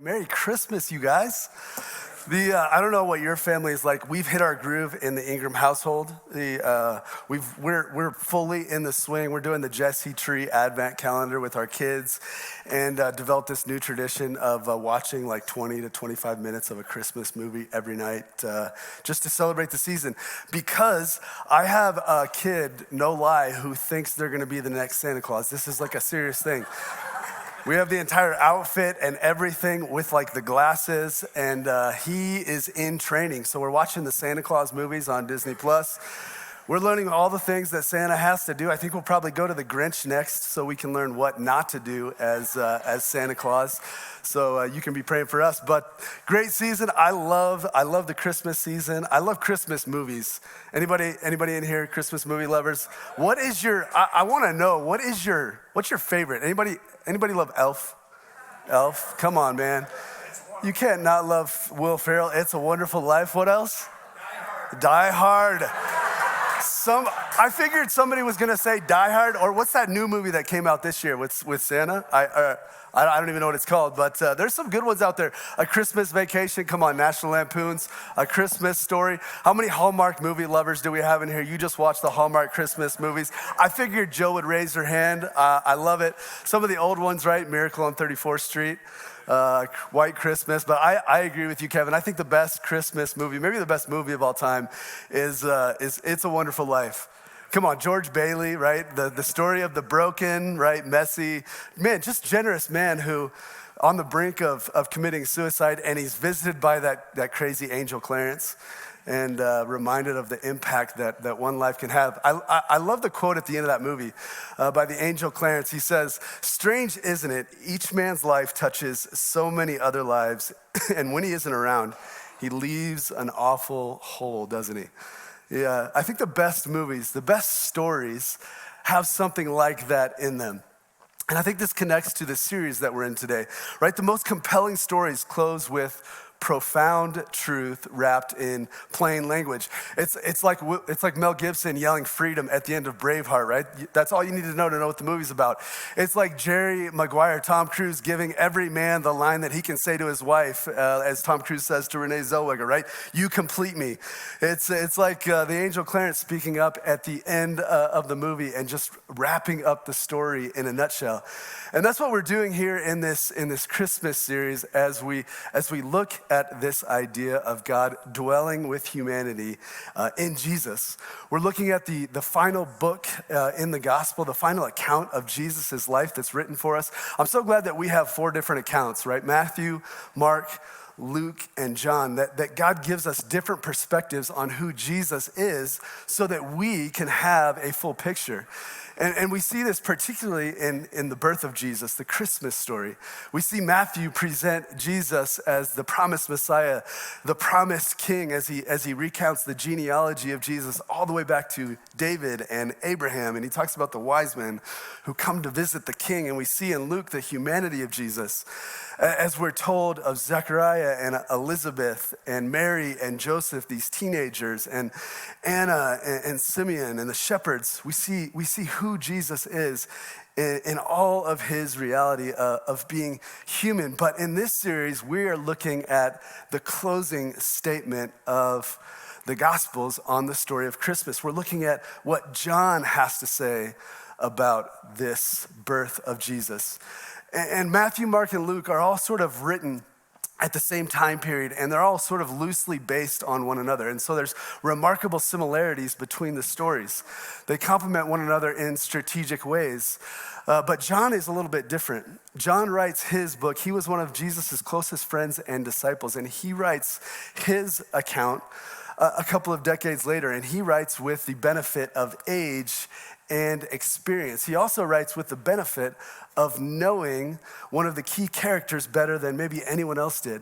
Merry Christmas, you guys. I don't know what your family is like. We've hit our groove in the Ingram household. We're fully in the swing. We're doing the Jesse Tree Advent calendar with our kids, and developed this new tradition of watching like 20 to 25 minutes of a Christmas movie every night, just to celebrate the season. Because I have a kid, no lie, who thinks they're going to be the next Santa Claus. This is like a serious thing. We have the entire outfit and everything with like the glasses, and he is in training. So we're watching the Santa Claus movies on Disney Plus. We're learning all the things that Santa has to do. I think we'll probably go to the Grinch next so we can learn what not to do as Santa Claus. So you can be praying for us. But great season. I love the Christmas season. I love Christmas movies. Anybody in here, Christmas movie lovers? What is I want to know, what's your favorite? Anybody love Elf? Elf? Come on, man. You can't not love Will Ferrell. It's a Wonderful Life. What else? Die Hard. I figured somebody was gonna say Die Hard, or what's that new movie that came out this year with Santa? I don't even know what it's called, but there's some good ones out there. A Christmas Vacation, come on, National Lampoon's A Christmas Story. How many Hallmark movie lovers do we have in here? You just watch the Hallmark Christmas movies. I figured Joe would raise her hand. I love it. Some of the old ones, right? Miracle on 34th Street. White Christmas, but I agree with you, Kevin. I think the best Christmas movie, maybe the best movie of all time, is It's a Wonderful Life. Come on, George Bailey, right? The story of the broken, right, messy, man, just generous man who on the brink of committing suicide, and he's visited by that crazy angel Clarence, and reminded of the impact that one life can have. I love the quote at the end of that movie by the angel Clarence. He says, "Strange, isn't it? Each man's life touches so many other lives, and when he isn't around, he leaves an awful hole, doesn't he?" Yeah, I think the best movies, the best stories have something like that in them. And I think this connects to the series that we're in today, right? The most compelling stories close with profound truth wrapped in plain language. It's like Mel Gibson yelling freedom at the end of Braveheart, right? That's all you need to know what the movie's about. It's like Jerry Maguire, Tom Cruise, giving every man the line that he can say to his wife, as Tom Cruise says to Renee Zellweger, right? "You complete me." It's like the angel Clarence speaking up at the end of the movie and just wrapping up the story in a nutshell. And that's what we're doing here in this Christmas series as we look at this idea of God dwelling with humanity in Jesus. We're looking at the final book in the gospel, the final account of Jesus' life that's written for us. I'm so glad that we have 4 different accounts, right? Matthew, Mark, Luke, and John, that God gives us different perspectives on who Jesus is so that we can have a full picture. And we see this particularly in the birth of Jesus, the Christmas story. We see Matthew present Jesus as the promised Messiah, the promised King, as he recounts the genealogy of Jesus all the way back to David and Abraham. And he talks about the wise men who come to visit the King. And we see in Luke the humanity of Jesus, as we're told of Zechariah and Elizabeth and Mary and Joseph, these teenagers, and Anna and Simeon and the shepherds. We see who Jesus is in all of his reality of being human. But in this series, we are looking at the closing statement of the Gospels on the story of Christmas. We're looking at what John has to say about this birth of Jesus. And Matthew, Mark, and Luke are all sort of written at the same time period, and they're all sort of loosely based on one another. And so there's remarkable similarities between the stories. They complement one another in strategic ways. But John is a little bit different. John writes his book. He was one of Jesus' closest friends and disciples, and he writes his account a couple of decades later, and he writes with the benefit of age and experience. He also writes with the benefit of knowing one of the key characters better than maybe anyone else did.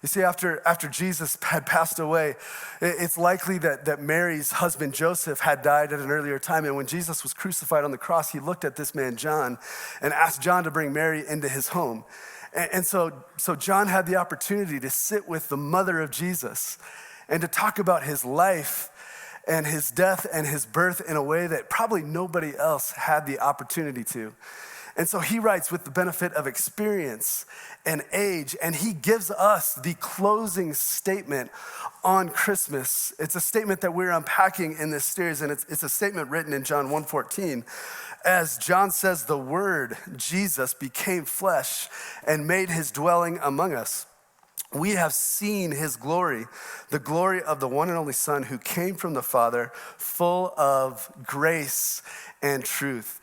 You see, after Jesus had passed away, it's likely that Mary's husband Joseph had died at an earlier time. And when Jesus was crucified on the cross, he looked at this man, John, and asked John to bring Mary into his home. And so John had the opportunity to sit with the mother of Jesus and to talk about his life and his death and his birth in a way that probably nobody else had the opportunity to. And so he writes with the benefit of experience and age, and he gives us the closing statement on Christmas. It's a statement that we're unpacking in this series, and it's a statement written in John 1:14. As John says, the Word, Jesus, became flesh and made his dwelling among us. We have seen his glory, the glory of the one and only Son who came from the Father, full of grace and truth.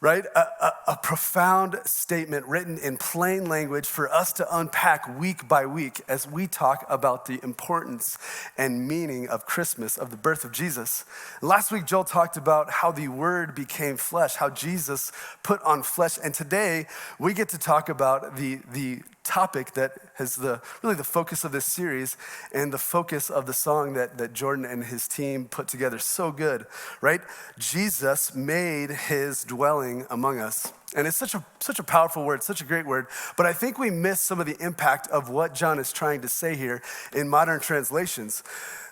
Right? A profound statement written in plain language for us to unpack week by week as we talk about the importance and meaning of Christmas, of the birth of Jesus. Last week, Joel talked about how the Word became flesh, how Jesus put on flesh. And today, we get to talk about the topic that is really the focus of this series and the focus of the song that Jordan and his team put together so good, right? Jesus made his dwelling among us. And it's such a powerful word, such a great word, but I think we miss some of the impact of what John is trying to say here in modern translations.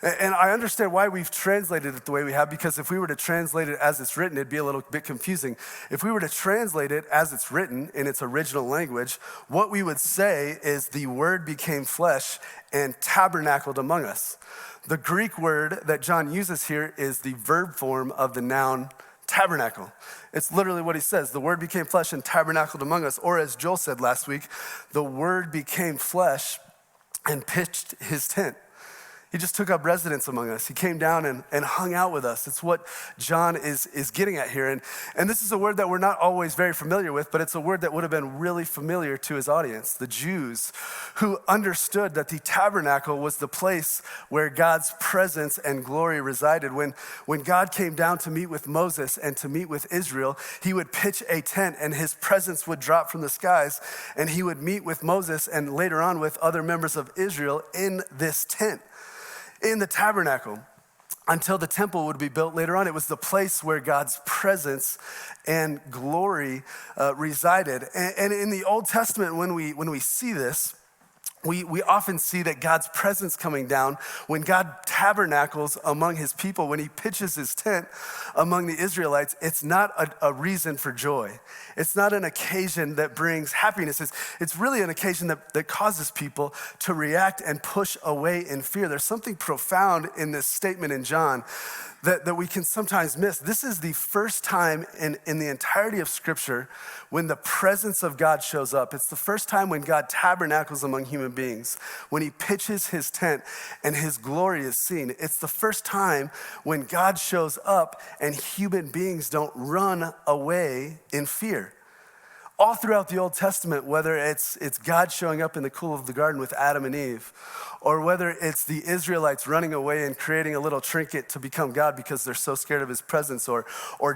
And I understand why we've translated it the way we have, because if we were to translate it as it's written, it'd be a little bit confusing. If we were to translate it as it's written in its original language, what we would say is the Word became flesh and tabernacled among us. The Greek word that John uses here is the verb form of the noun tabernacle. It's literally what he says. The Word became flesh and tabernacled among us. Or as Joel said last week, the Word became flesh and pitched his tent. He just took up residence among us. He came down and hung out with us. It's what John is getting at here. And this is a word that we're not always very familiar with, but it's a word that would have been really familiar to his audience, the Jews, who understood that the tabernacle was the place where God's presence and glory resided. When God came down to meet with Moses and to meet with Israel, he would pitch a tent and his presence would drop from the skies, and he would meet with Moses and later on with other members of Israel in this tent, in the tabernacle, until the temple would be built later on. It was the place where God's presence and glory resided. And in the Old Testament, when we see this, we often see that God's presence coming down when God tabernacles among his people, when he pitches his tent among the Israelites. It's not a reason for joy. It's not an occasion that brings happiness. It's really an occasion that causes people to react and push away in fear. There's something profound in this statement in John that we can sometimes miss. This is the first time in the entirety of Scripture when the presence of God shows up. It's the first time when God tabernacles among human beings, when he pitches his tent and his glory is seen. It's the first time when God shows up and human beings don't run away in fear. All throughout the Old Testament, whether it's God showing up in the cool of the garden with Adam and Eve, or whether it's the Israelites running away and creating a little trinket to become God because they're so scared of his presence, or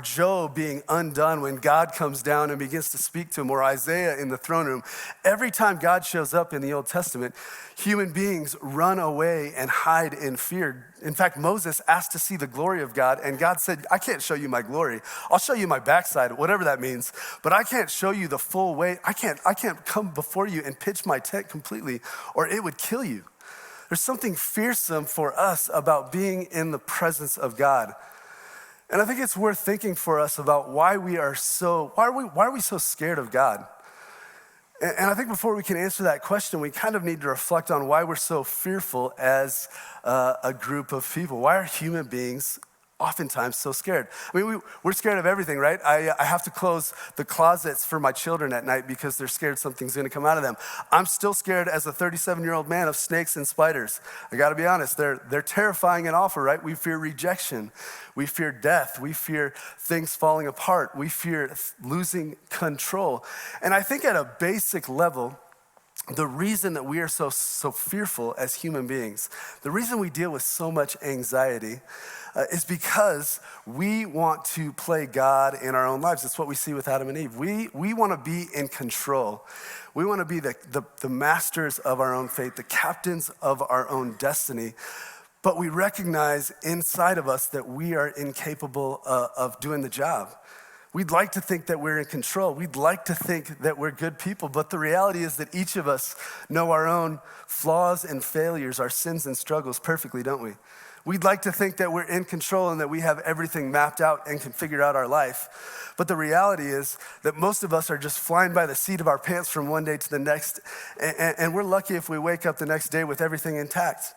Job being undone when God comes down and begins to speak to him, or Isaiah in the throne room. Every time God shows up in the Old Testament, human beings run away and hide in fear. In fact, Moses asked to see the glory of God, and God said, I can't show you my glory. I'll show you my backside, whatever that means, but I can't show you the full way. I can't come before you and pitch my tent completely, or it would kill you. There's something fearsome for us about being in the presence of God. And I think it's worth thinking for us about why are we so scared of God? And I think before we can answer that question, we kind of need to reflect on why we're so fearful as a group of people. Why are human beings oftentimes so scared? I mean, we're scared of everything, right? I have to close the closets for my children at night because they're scared something's gonna come out of them. I'm still scared as a 37-year-old man of snakes and spiders. I gotta be honest, they're terrifying and awful, right? We fear rejection. We fear death. We fear things falling apart. We fear losing control. And I think at a basic level, the reason that we are so fearful as human beings, the reason we deal with so much anxiety is because we want to play God in our own lives. It's what we see with Adam and Eve. We want to be in control. We want to be the masters of our own fate, the captains of our own destiny. But we recognize inside of us that we are incapable of doing the job. We'd like to think that we're in control. We'd like to think that we're good people, but the reality is that each of us know our own flaws and failures, our sins and struggles perfectly, don't we? We'd like to think that we're in control and that we have everything mapped out and can figure out our life. But the reality is that most of us are just flying by the seat of our pants from one day to the next. And we're lucky if we wake up the next day with everything intact.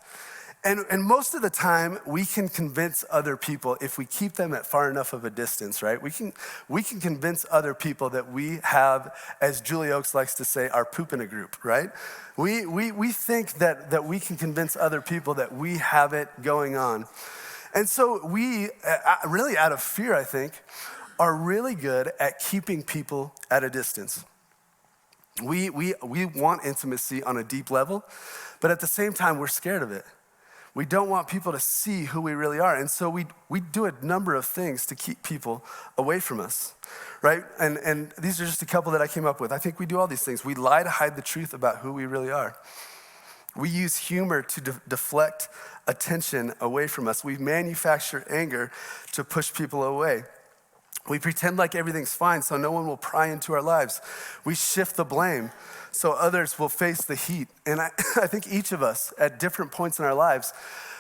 And most of the time, we can convince other people if we keep them at far enough of a distance, right? We can convince other people that we have, as Julie Oakes likes to say, our poop in a group, right? We think that we can convince other people that we have it going on. And so we, really out of fear, I think, are really good at keeping people at a distance. We want intimacy on a deep level, but at the same time, we're scared of it. We don't want people to see who we really are. And so we do a number of things to keep people away from us, right? And these are just a couple that I came up with. I think we do all these things. We lie to hide the truth about who we really are. We use humor to deflect attention away from us. We manufacture anger to push people away. We pretend like everything's fine so no one will pry into our lives. We shift the blame so others will face the heat. And I think each of us at different points in our lives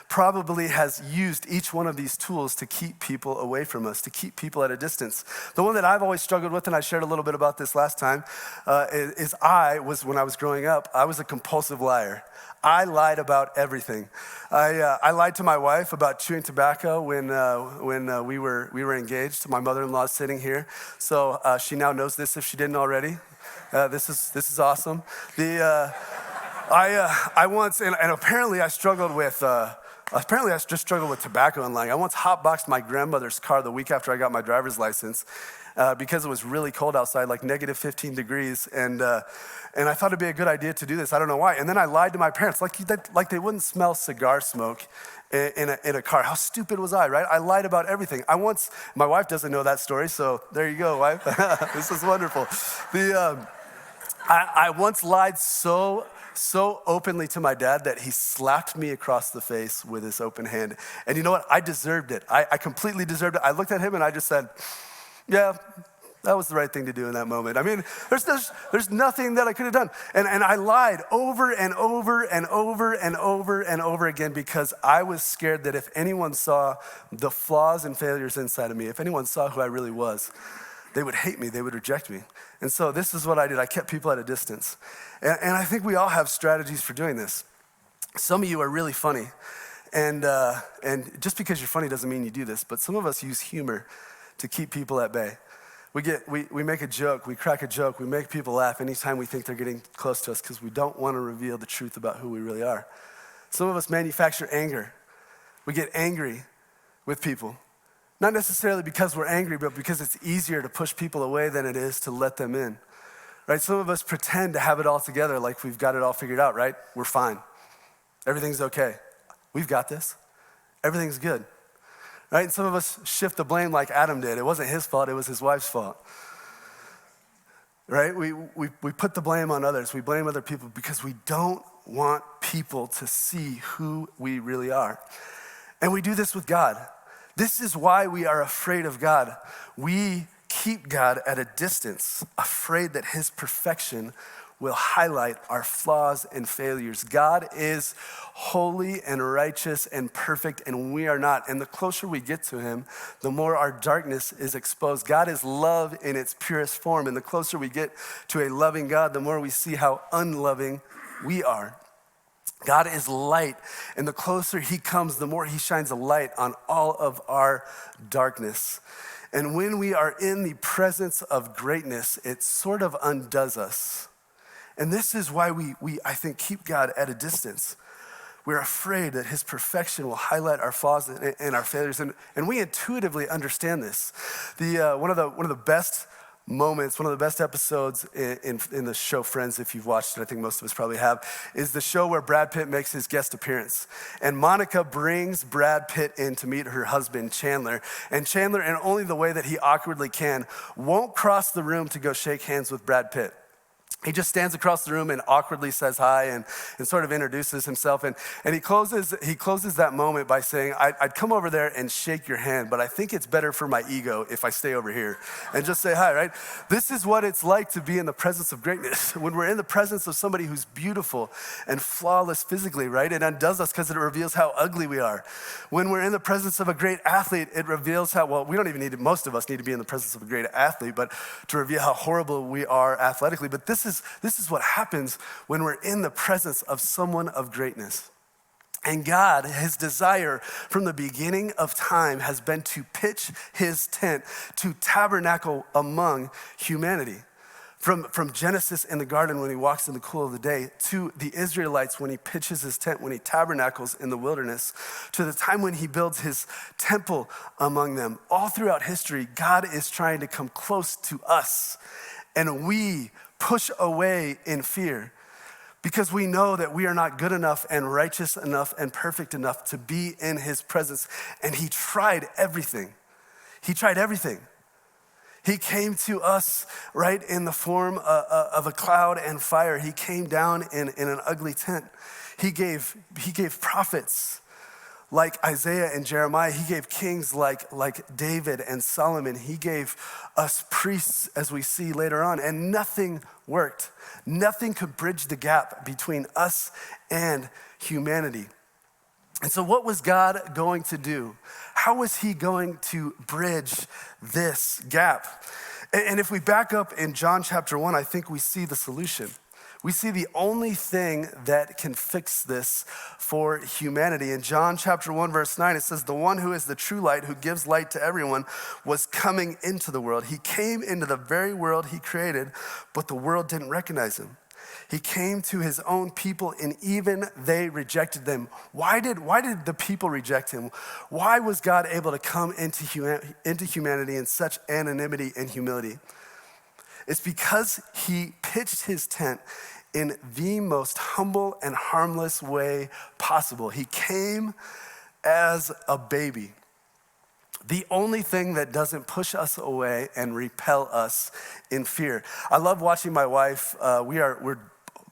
probably has used each one of these tools to keep people away from us, to keep people at a distance. The one that I've always struggled with, and I shared a little bit about this last time, when I was growing up, I was a compulsive liar. I lied about everything. I lied to my wife about chewing tobacco when we were engaged. My mother-in-law is sitting here, so she now knows this if she didn't already. This is awesome. I once, and apparently I struggled with. Apparently I just struggled with tobacco and lying. I once hotboxed my grandmother's car the week after I got my driver's license because it was really cold outside, like negative 15 degrees. And I thought it'd be a good idea to do this. I don't know why. And then I lied to my parents, like they wouldn't smell cigar smoke in a car. How stupid was I, right? I lied about everything. My wife doesn't know that story, so there you go, wife. This is wonderful. I once lied so openly to my dad that he slapped me across the face with his open hand. And you know what? I deserved it. I completely deserved it. I looked at him and I just said, yeah, that was the right thing to do in that moment. I mean, there's nothing that I could have done. And I lied over and over and over and over and over again because I was scared that if anyone saw the flaws and failures inside of me, if anyone saw who I really was, they would hate me, they would reject me. And so this is what I did. I kept people at a distance. And I think we all have strategies for doing this. Some of you are really funny. And just because you're funny doesn't mean you do this, but some of us use humor to keep people at bay. We make a joke, we crack a joke, we make people laugh anytime we think they're getting close to us because we don't want to reveal the truth about who we really are. Some of us manufacture anger. We get angry with people. Not necessarily because we're angry, but because it's easier to push people away than it is to let them in, right? Some of us pretend to have it all together like we've got it all figured out, right? We're fine. Everything's okay. We've got this. Everything's good, right? And some of us shift the blame like Adam did. It wasn't his fault, it was his wife's fault, right? We put the blame on others. We blame other people because we don't want people to see who we really are. And we do this with God. This is why we are afraid of God. We keep God at a distance, afraid that his perfection will highlight our flaws and failures. God is holy and righteous and perfect, and we are not. And the closer we get to him, the more our darkness is exposed. God is love in its purest form, and the closer we get to a loving God, the more we see how unloving we are. God is light, and the closer he comes, the more he shines a light on all of our darkness. And when we are in the presence of greatness, it sort of undoes us. And this is why we I think, keep God at a distance. We're afraid that his perfection will highlight our flaws and our failures, and we intuitively understand this. One of the best moments, one of the best episodes in the show Friends, if you've watched it, I think most of us probably have, is the show where Brad Pitt makes his guest appearance. And Monica brings Brad Pitt in to meet her husband, Chandler. And Chandler, in only the way that he awkwardly can, won't cross the room to go shake hands with Brad Pitt. He just stands across the room and awkwardly says hi and sort of introduces himself. And he closes that moment by saying, I'd come over there and shake your hand, but I think it's better for my ego if I stay over here and just say hi, right? This is what it's like to be in the presence of greatness. When we're in the presence of somebody who's beautiful and flawless physically, right? It undoes us because it reveals how ugly we are. When we're in the presence of a great athlete, it reveals how, well, we don't even need to, most of us need to be in the presence of a great athlete, but to reveal how horrible we are athletically. But this is what happens when we're in the presence of someone of greatness. And God, his desire from the beginning of time has been to pitch his tent, to tabernacle among humanity. From Genesis in the garden when he walks in the cool of the day, to the Israelites when he pitches his tent, when he tabernacles in the wilderness, to the time when he builds his temple among them. All throughout history, God is trying to come close to us, and we push away in fear because we know that we are not good enough and righteous enough and perfect enough to be in his presence. And he tried everything. He tried everything. He came to us, right, in the form of a cloud and fire. He came down in an ugly tent. He gave prophets like Isaiah and Jeremiah. He gave kings like David and Solomon. He gave us priests, as we see later on, and nothing worked. Nothing could bridge the gap between us and humanity. And so what was God going to do? How was he going to bridge this gap? And if we back up in John chapter 1, I think we see the solution. We see the only thing that can fix this for humanity. In John chapter 1, verse 9, it says, the one who is the true light, who gives light to everyone, was coming into the world. He came into the very world he created, but the world didn't recognize him. He came to his own people, and even they rejected them. Why did the people reject him? Why was God able to come into humanity in such anonymity and humility? It's because he pitched his tent in the most humble and harmless way possible. He came as a baby. The only thing that doesn't push us away and repel us in fear. I love watching my wife. We're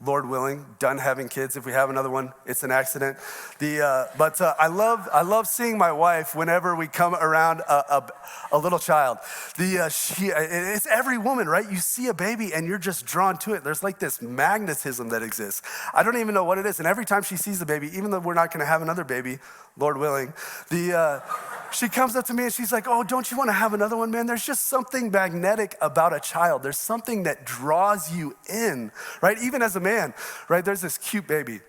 Lord willing, done having kids. If we have another one, it's an accident. But I love seeing my wife whenever we come around a little child. It's every woman, right? You see a baby and you're just drawn to it. There's like this magnetism that exists. I don't even know what it is. And every time she sees a baby, even though we're not going to have another baby, Lord willing, she comes up to me and she's like, oh, don't you want to have another one, man? There's just something magnetic about a child. There's something that draws you in, right? Even as a man, right? There's this cute baby.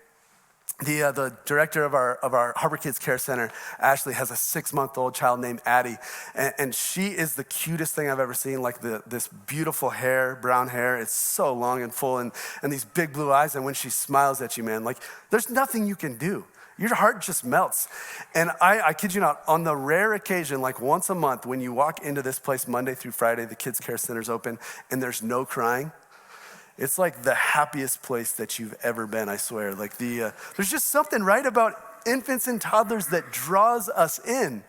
The director of our Harbor Kids Care Center, Ashley, has a 6-month-old child named Addie. And she is the cutest thing I've ever seen, like this beautiful hair, brown hair. It's so long and full and these big blue eyes. And when she smiles at you, man, like there's nothing you can do. Your heart just melts. And I kid you not, on the rare occasion, like once a month, when you walk into this place Monday through Friday, the Kids Care Center's open, and there's no crying, it's like the happiest place that you've ever been, I swear. Like there's just something right about infants and toddlers that draws us in.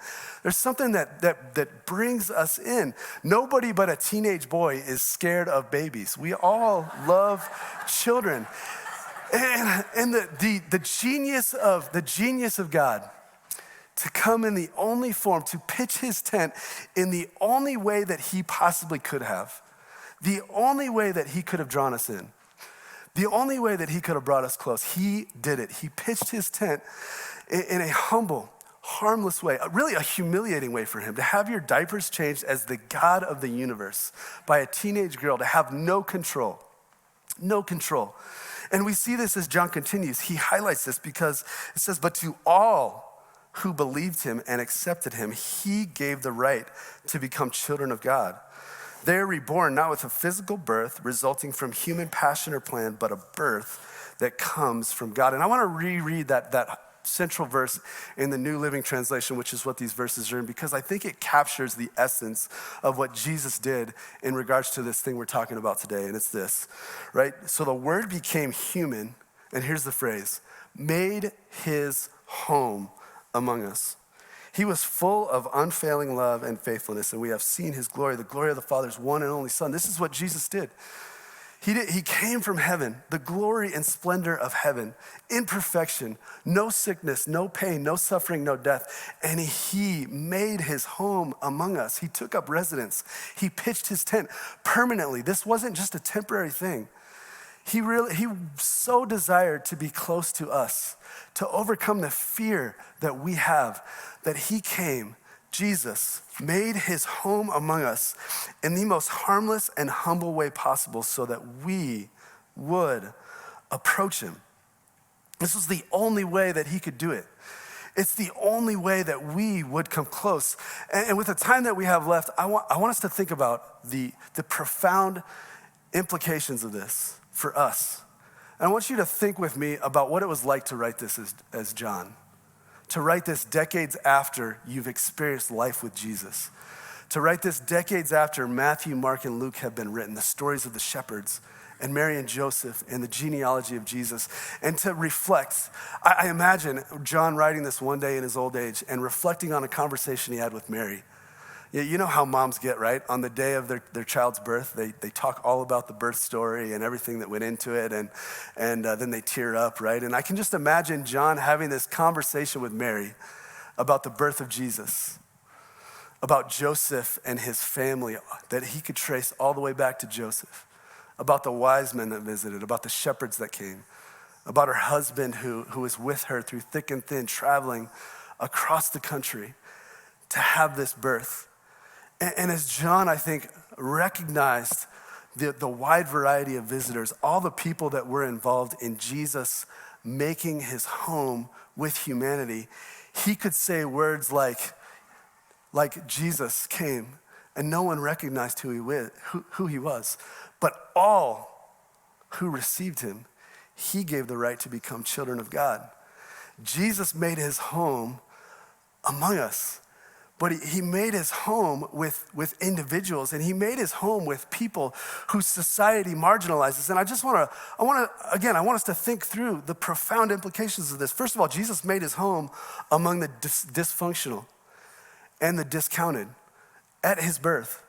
There's something that brings us in. Nobody but a teenage boy is scared of babies. We all love children. And the genius of God to come in the only form, to pitch his tent in the only way that he possibly could have, the only way that he could have drawn us in, the only way that he could have brought us close, he did it. He pitched his tent in a humble, harmless way, really a humiliating way for him, to have your diapers changed as the God of the universe by a teenage girl, to have no control. And we see this as John continues. He highlights this because it says, but to all who believed him and accepted him, he gave the right to become children of God. They are reborn not with a physical birth resulting from human passion or plan, but a birth that comes from God. And I want to reread that central verse in the New Living Translation, which is what these verses are in, because I think it captures the essence of what Jesus did in regards to this thing we're talking about today. And it's this, right? So the word became human, and here's the phrase, made his home among us. He was full of unfailing love and faithfulness, and we have seen his glory, the glory of the Father's one and only Son. This is what Jesus did. He came from heaven, the glory and splendor of heaven, in perfection, no sickness, no pain, no suffering, no death. And he made his home among us. He took up residence. He pitched his tent permanently. This wasn't just a temporary thing. He so desired to be close to us, to overcome the fear that we have, that he came, Jesus, made his home among us in the most harmless and humble way possible so that we would approach him. This was the only way that he could do it. It's the only way that we would come close. And with the time that we have left, I want us to think about the profound implications of this for us. And I want you to think with me about what it was like to write this as John. To write this decades after you've experienced life with Jesus. To write this decades after Matthew, Mark, and Luke have been written, the stories of the shepherds and Mary and Joseph and the genealogy of Jesus. And to reflect, I imagine John writing this one day in his old age and reflecting on a conversation he had with Mary. You know how moms get, right? On the day of their child's birth, they talk all about the birth story and everything that went into it, and then they tear up, right? And I can just imagine John having this conversation with Mary about the birth of Jesus, about Joseph and his family that he could trace all the way back to Joseph, about the wise men that visited, about the shepherds that came, about her husband who was with her through thick and thin, traveling across the country to have this birth. And as John, I think, recognized the wide variety of visitors, all the people that were involved in Jesus making his home with humanity, he could say words like Jesus came and no one recognized who he was. But all who received him, he gave the right to become children of God. Jesus made his home among us. But he made his home with individuals, and he made his home with people whose society marginalizes. And I want us to think through the profound implications of this. First of all, Jesus made his home among the dysfunctional and the discounted at his birth.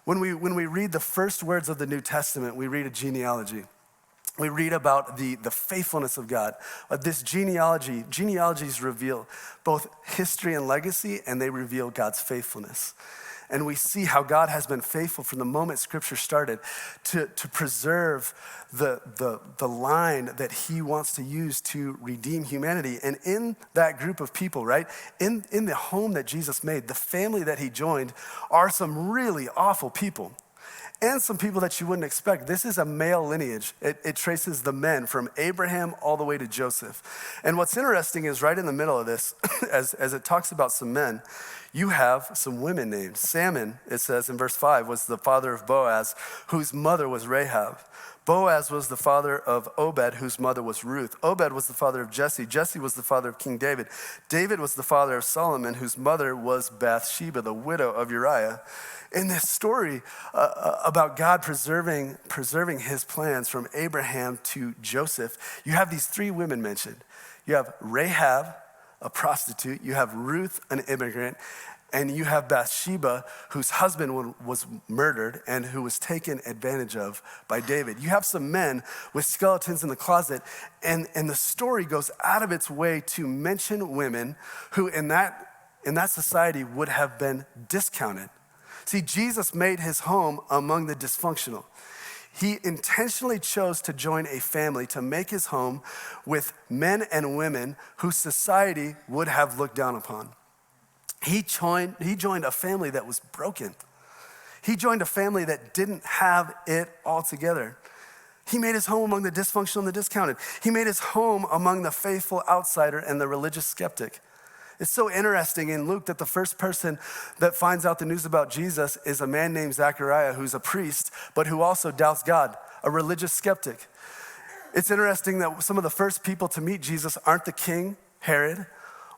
When we read the first words of the New Testament, we read a genealogy. We read about the faithfulness of God. This genealogies reveal both history and legacy, and they reveal God's faithfulness. And we see how God has been faithful from the moment Scripture started to preserve the line that he wants to use to redeem humanity. And in that group of people, right, in the home that Jesus made, the family that he joined are some really awful people. And some people that you wouldn't expect. This is a male lineage. It traces the men from Abraham all the way to Joseph. And what's interesting is right in the middle of this, as it talks about some men, you have some women named. Salmon, it says in verse 5, was the father of Boaz, whose mother was Rahab. Boaz was the father of Obed, whose mother was Ruth. Obed was the father of Jesse. Jesse was the father of King David. David was the father of Solomon, whose mother was Bathsheba, the widow of Uriah. In this story about God preserving his plans from Abraham to Joseph, you have these three women mentioned. You have Rahab, a prostitute. You have Ruth, an immigrant. And you have Bathsheba, whose husband was murdered and who was taken advantage of by David. You have some men with skeletons in the closet, and the story goes out of its way to mention women who in that society would have been discounted. See, Jesus made his home among the dysfunctional. He intentionally chose to join a family to make his home with men and women whose society would have looked down upon. He joined a family that was broken. He joined a family that didn't have it all together. He made his home among the dysfunctional and the discounted. He made his home among the faithful outsider and the religious skeptic. It's so interesting in Luke that the first person that finds out the news about Jesus is a man named Zechariah, who's a priest, but who also doubts God, a religious skeptic. It's interesting that some of the first people to meet Jesus aren't the king, Herod,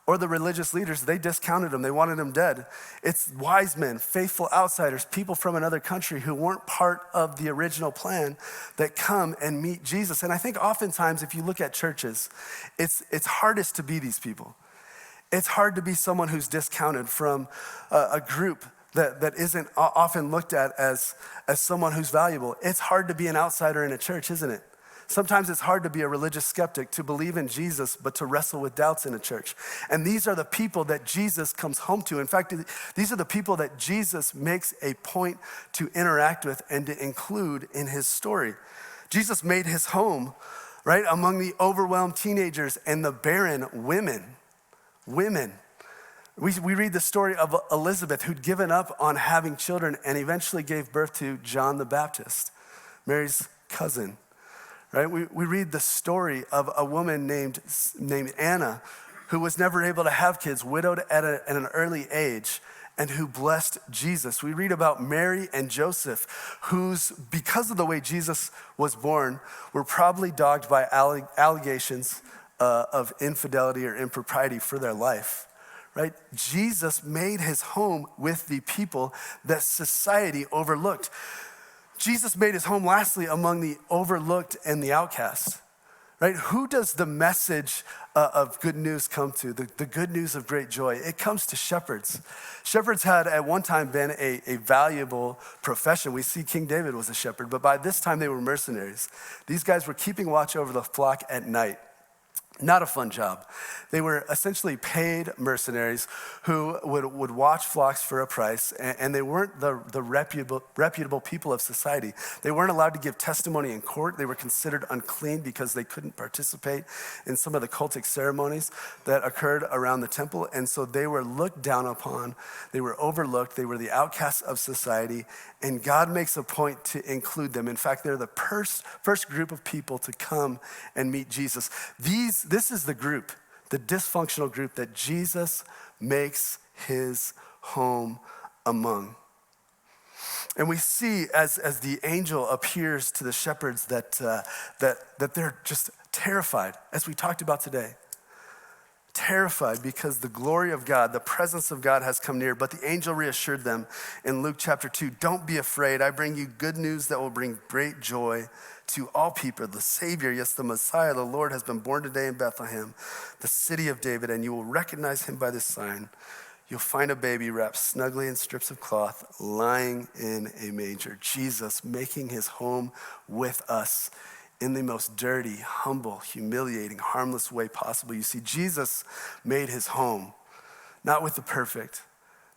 or the religious leaders. They discounted him. They wanted him dead. It's wise men, faithful outsiders, people from another country who weren't part of the original plan that come and meet Jesus. And I think oftentimes if you look at churches, it's hardest to be these people. It's hard to be someone who's discounted from a group that isn't often looked at as someone who's valuable. It's hard to be an outsider in a church, isn't it? Sometimes it's hard to be a religious skeptic, to believe in Jesus, but to wrestle with doubts in a church. And these are the people that Jesus comes home to. In fact, these are the people that Jesus makes a point to interact with and to include in his story. Jesus made his home, right, among the overwhelmed teenagers and the barren women. We read the story of Elizabeth, who'd given up on having children and eventually gave birth to John the Baptist, Mary's cousin. Right? We read the story of a woman named Anna, who was never able to have kids, widowed at an early age, and who blessed Jesus. We read about Mary and Joseph, who's, because of the way Jesus was born, were probably dogged by allegations of infidelity or impropriety for their life. Right? Jesus made his home with the people that society overlooked. Jesus made his home, lastly, among the overlooked and the outcast, right? Who does the message of good news come to, the good news of great joy? It comes to shepherds. Shepherds had at one time been a valuable profession. We see King David was a shepherd, but by this time they were mercenaries. These guys were keeping watch over the flock at night. Not a fun job. They were essentially paid mercenaries who would watch flocks for a price, and they weren't the reputable people of society. They weren't allowed to give testimony in court. They were considered unclean because they couldn't participate in some of the cultic ceremonies that occurred around the temple, and so they were looked down upon. They were overlooked. They were the outcasts of society, and God makes a point to include them. In fact, they're the first group of people to come and meet Jesus. This is the group, the dysfunctional group that Jesus makes his home among. And we see as the angel appears to the shepherds that they're just terrified, as we talked about today. Terrified because the glory of God, the presence of God has come near. But the angel reassured them in Luke chapter 2, don't be afraid. I bring you good news that will bring great joy to all people. The Savior, yes, the Messiah, the Lord, has been born today in Bethlehem, the city of David, and you will recognize him by this sign. You'll find a baby wrapped snugly in strips of cloth, lying in a manger. Jesus making his home with us in the most dirty, humble, humiliating, harmless way possible. You see, Jesus made his home, not with the perfect,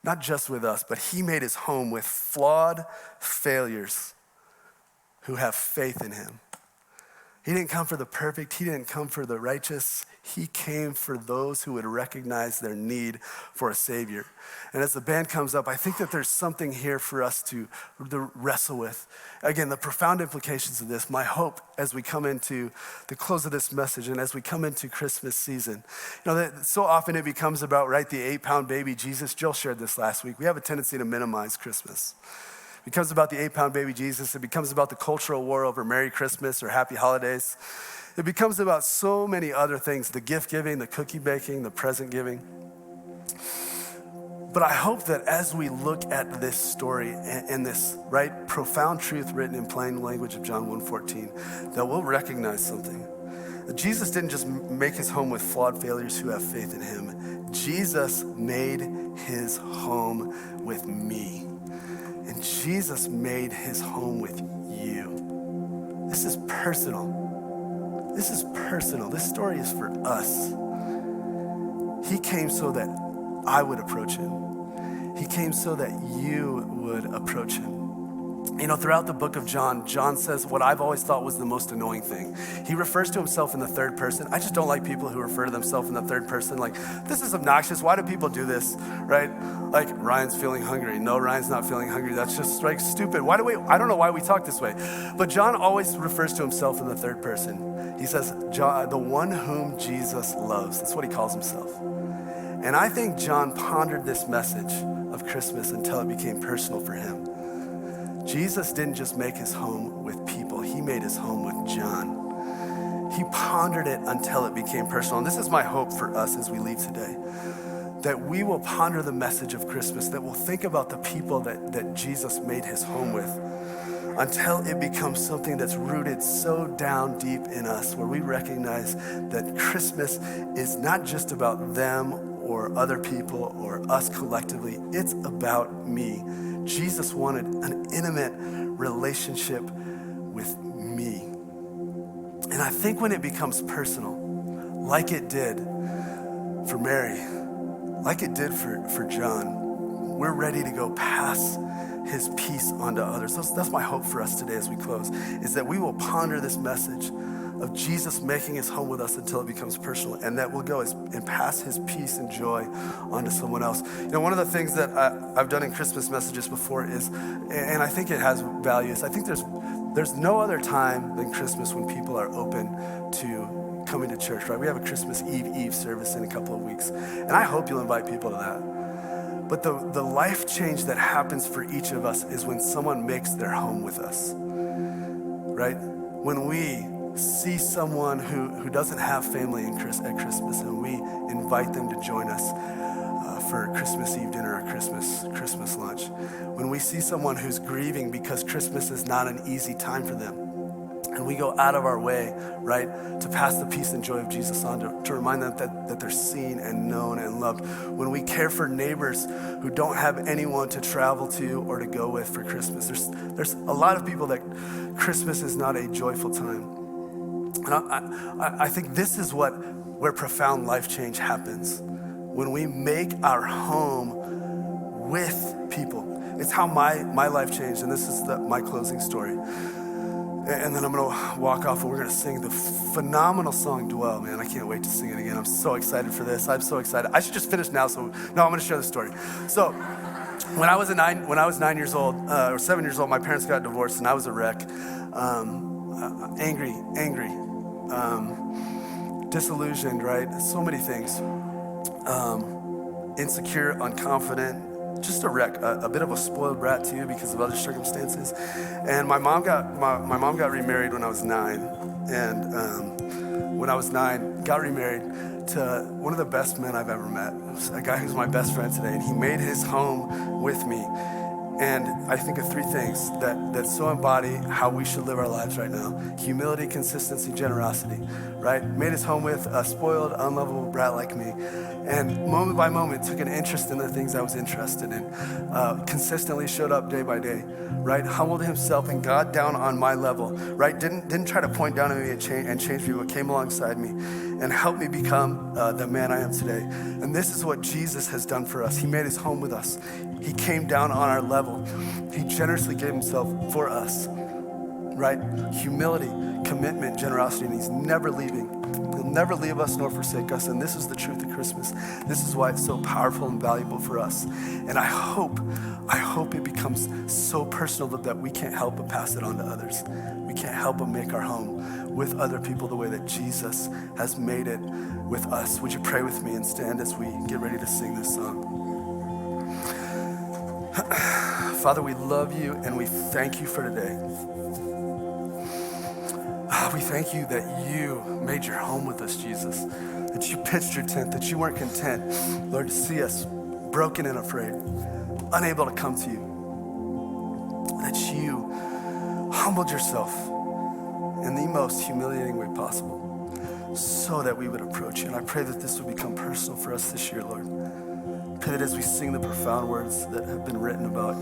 not just with us, but he made his home with flawed failures who have faith in him. He didn't come for the perfect. He didn't come for the righteous. He came for those who would recognize their need for a Savior. And as the band comes up, I think that there's something here for us to wrestle with. Again, the profound implications of this, my hope as we come into the close of this message and as we come into Christmas season. You know, that so often it becomes about, right, the 8-pound baby Jesus. Jill shared this last week. We have a tendency to minimize Christmas. It becomes about the 8-pound baby Jesus. It becomes about the cultural war over Merry Christmas or Happy Holidays. It becomes about so many other things, the gift giving, the cookie baking, the present giving. But I hope that as we look at this story and this, right, profound truth written in plain language of John 1:14, that we'll recognize something. That Jesus didn't just make his home with flawed failures who have faith in him. Jesus made his home with me. And Jesus made his home with you. This is personal. This is personal. This story is for us. He came so that I would approach him. He came so that you would approach him. You know, throughout the book of John, John says what I've always thought was the most annoying thing. He refers to himself in the third person. I just don't like people who refer to themselves in the third person. Like, this is obnoxious. Why do people do this, right? Like, Ryan's feeling hungry. No, Ryan's not feeling hungry. That's just like stupid. I don't know why we talk this way. But John always refers to himself in the third person. He says, the one whom Jesus loves. That's what he calls himself. And I think John pondered this message of Christmas until it became personal for him. Jesus didn't just make his home with people. He made his home with John. He pondered it until it became personal. And this is my hope for us as we leave today, that we will ponder the message of Christmas, that we'll think about the people that Jesus made his home with until it becomes something that's rooted so down deep in us, where we recognize that Christmas is not just about them or other people or us collectively. It's about me. Jesus wanted an intimate relationship with me. And I think when it becomes personal, like it did for Mary, like it did for John, we're ready to go pass his peace onto others. That's my hope for us today as we close, is that we will ponder this message of Jesus making his home with us until it becomes personal, and that we'll go and pass his peace and joy onto someone else. You know, one of the things that I've done in Christmas messages before is, and I think it has value, is I think there's no other time than Christmas when people are open to coming to church, right? We have a Christmas Eve service in a couple of weeks, and I hope you'll invite people to that. But the life change that happens for each of us is when someone makes their home with us, right? When we see someone who doesn't have family at Christmas, and we invite them to join us for Christmas Eve dinner or Christmas lunch. When we see someone who's grieving because Christmas is not an easy time for them, and we go out of our way, right, to pass the peace and joy of Jesus on, to remind them that they're seen and known and loved. When we care for neighbors who don't have anyone to travel to or to go with for Christmas. There's a lot of people that Christmas is not a joyful time. And I think this is where profound life change happens. When we make our home with people. It's how my life changed, and this is my closing story. And then I'm gonna walk off and we're gonna sing the phenomenal song, Dwell, man. I can't wait to sing it again. I'm so excited for this. I'm so excited. I should just finish now, no, I'm gonna share the story. So, when I was 9 years old, or 7 years old, my parents got divorced and I was a wreck. Angry, disillusioned, right? So many things. Insecure, unconfident, just a wreck, a bit of a spoiled brat too because of other circumstances. And my mom got remarried when I was 9. And when I was 9, got remarried to one of the best men I've ever met. A guy who's my best friend today, and he made his home with me. And I think of 3 things that so embody how we should live our lives right now. Humility, consistency, generosity, right? Made his home with a spoiled, unlovable brat like me. And moment by moment, took an interest in the things I was interested in. Consistently showed up day by day, right? Humbled himself and got down on my level, right? Didn't try to point down at me and change me, but came alongside me and helped me become the man I am today. And this is what Jesus has done for us. He made his home with us. He came down on our level. He generously gave himself for us, right? Humility, commitment, generosity, and he's never leaving. He'll never leave us nor forsake us, and this is the truth of Christmas. This is why it's so powerful and valuable for us. And I hope it becomes so personal that we can't help but pass it on to others. We can't help but make our home with other people the way that Jesus has made it with us. Would you pray with me and stand as we get ready to sing this song? Father, we love you and we thank you for today. We thank you that you made your home with us, Jesus, that you pitched your tent, that you weren't content, Lord, to see us broken and afraid, unable to come to you, that you humbled yourself in the most humiliating way possible so that we would approach you. And I pray that this would become personal for us this year, Lord. I pray that as we sing the profound words that have been written about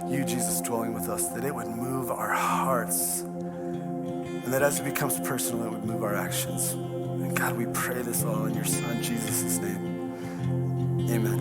you, Jesus, dwelling with us, that it would move our hearts, and that as it becomes personal, it would move our actions. And God, we pray this all in your Son, Jesus' name. Amen.